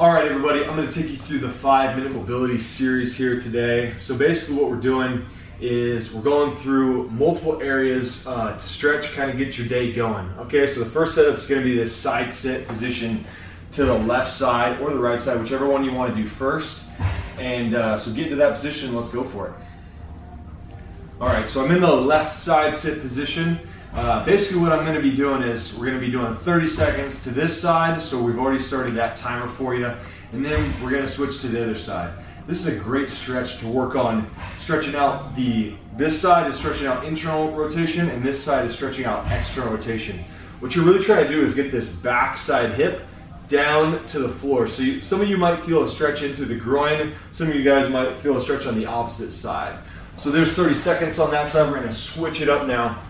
All right, everybody, I'm going to take you through the 5-minute mobility series here today. So basically what we're doing is we're going through multiple areas to stretch, kind of get your day going. Okay, so the first setup is going to be this side sit position to the left side or the right side, whichever one you want to do first. And so get into that position, let's go for it. All right, so I'm in the left side sit position. Basically what I'm going to be doing is we're going to be doing 30 seconds to this side, so we've already started that timer for you, and then we're going to switch to the other side. This is a great stretch to work on stretching out this side is stretching out internal rotation and this side is stretching out external rotation. What you're really trying to do is get this back side hip down to the floor. So some of you might feel a stretch in through the groin, some of you guys might feel a stretch on the opposite side. So there's 30 seconds on that side. We're going to switch it up now.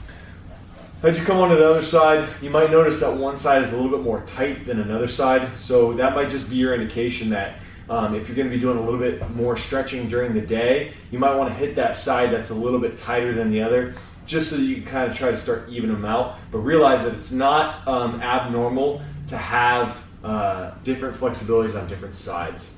As you come onto the other side, you might notice that one side is a little bit more tight than another side. So that might just be your indication that if you're going to be doing a little bit more stretching during the day, you might want to hit that side that's a little bit tighter than the other, just so that you can kind of try to start even them out. But realize that it's not abnormal to have different flexibilities on different sides.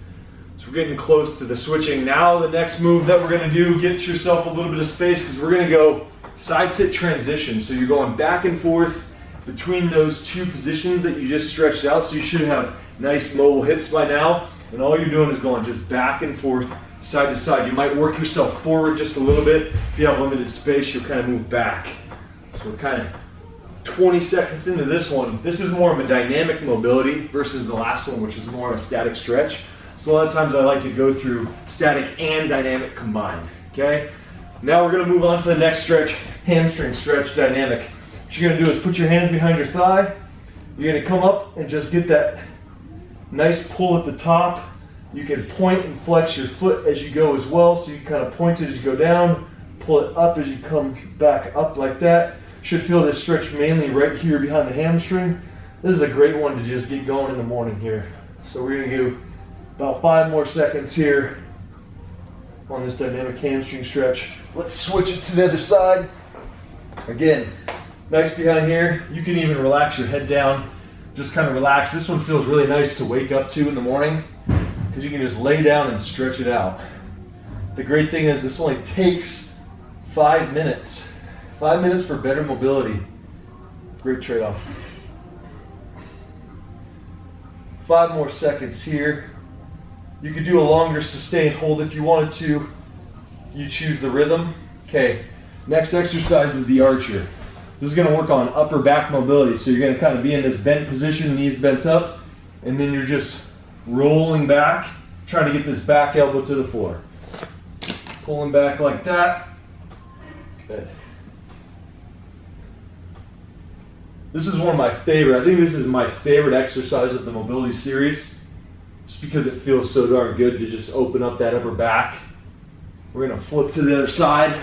So we're getting close to the switching. Now the next move that we're going to do, get yourself a little bit of space, because we're going to go side sit transition. So you're going back and forth between those two positions that you just stretched out. So you should have nice mobile hips by now. And all you're doing is going just back and forth, side to side. You might work yourself forward just a little bit. If you have limited space, you'll kind of move back. So we're kind of 20 seconds into this one. This is more of a dynamic mobility versus the last one, which is more of a static stretch. So a lot of times I like to go through static and dynamic combined, okay? Now we're going to move on to the next stretch, hamstring stretch, dynamic. What you're going to do is put your hands behind your thigh. You're going to come up and just get that nice pull at the top. You can point and flex your foot as you go as well. So you kind of point it as you go down, pull it up as you come back up like that. Should feel this stretch mainly right here behind the hamstring. This is a great one to just get going in the morning here. So we're going to do about 5 more seconds here on this dynamic hamstring stretch. Let's switch it to the other side. Again, nice behind here. You can even relax your head down. Just kind of relax. This one feels really nice to wake up to in the morning because you can just lay down and stretch it out. The great thing is this only takes 5 minutes. 5 minutes for better mobility. Great trade-off. 5 more seconds here. You could do a longer sustained hold if you wanted to. You choose the rhythm. Okay, next exercise is the archer. This is going to work on upper back mobility. So you're going to kind of be in this bent position, knees bent up, and then you're just rolling back, trying to get this back elbow to the floor. Pulling back like that. Good. This is one of my favorite. I think this is my favorite exercise of the mobility series, just because it feels so darn good to just open up that upper back. We're going to flip to the other side.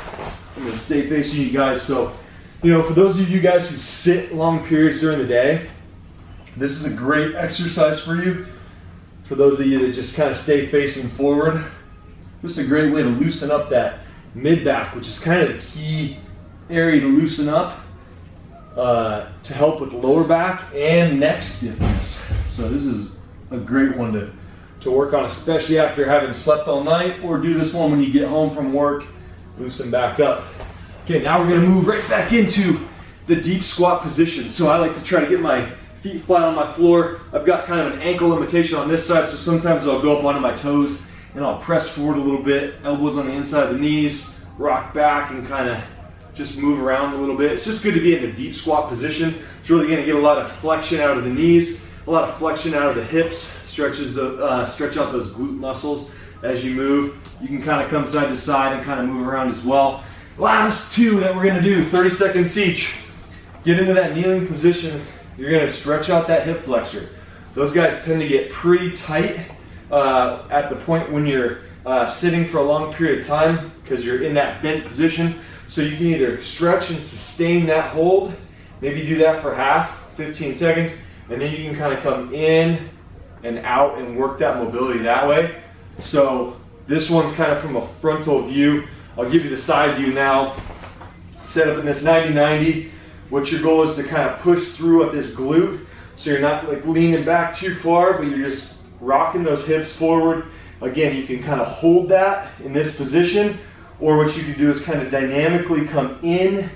I'm going to stay facing you guys. So, for those of you guys who sit long periods during the day, this is a great exercise for you. For those of you that just kind of stay facing forward, this is a great way to loosen up that mid-back, which is kind of the key area to loosen up to help with lower back and neck stiffness. So this is a great one to work on, especially after having slept all night, or do this one when you get home from work, loosen back up. Okay, now we're going to move right back into the deep squat position. So I like to try to get my feet flat on my floor. I've got kind of an ankle limitation on this side, so sometimes I'll go up onto my toes and I'll press forward a little bit, elbows on the inside of the knees, rock back and kind of just move around a little bit. It's just good to be in a deep squat position. It's really going to get a lot of flexion out of the knees, a lot of flexion out of the hips, stretch out those glute muscles as you move. You can kind of come side to side and kind of move around as well. Last 2 that we're going to do, 30 seconds each. Get into that kneeling position. You're going to stretch out that hip flexor. Those guys tend to get pretty tight at the point when you're sitting for a long period of time because you're in that bent position. So you can either stretch and sustain that hold, maybe do that for half, 15 seconds, and then you can kind of come in and out and work that mobility that way. So this one's kind of from a frontal view. I'll give you the side view now. Set up in this 90-90. What your goal is to kind of push through at this glute. So you're not like leaning back too far, but you're just rocking those hips forward. Again, you can kind of hold that in this position, or what you can do is kind of dynamically come in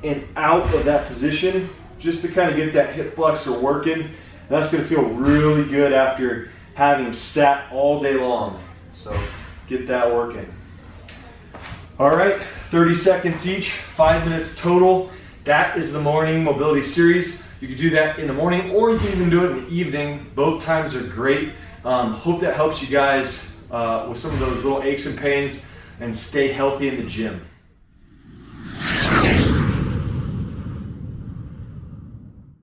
and out of that position just to kind of get that hip flexor working. And that's going to feel really good after having sat all day long. So get that working. All right, 30 seconds each, 5 minutes total. That is the morning mobility series. You can do that in the morning, or you can even do it in the evening. Both times are great. Hope that helps you guys with some of those little aches and pains, and stay healthy in the gym.